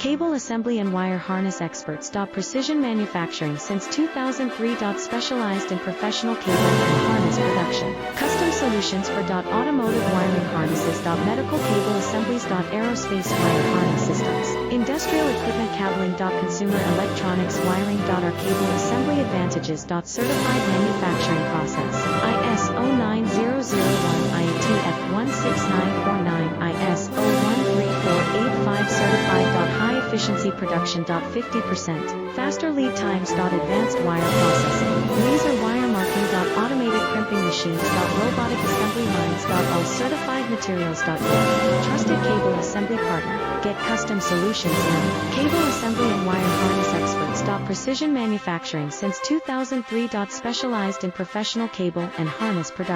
Cable assembly and wire harness experts. Precision manufacturing since 2003. Specialized in professional cable and harness production. Custom solutions for automotive wiring harnesses. Medical cable assemblies. Aerospace wire harness systems. Industrial equipment cabling. Consumer electronics wiring. Our cable assembly advantages. Certified manufacturing process. ISO 9001 IATF 16949 ISO 13485 certified. High efficiency production. 50% faster lead times. Advanced wire processing. Laser wire marking. Automated crimping machines. Robotic assembly lines. All certified materials. Trusted cable assembly partner. Get custom solutions in cable assembly and wire harness experts. Precision manufacturing since 2003. Specialized in professional cable and harness production.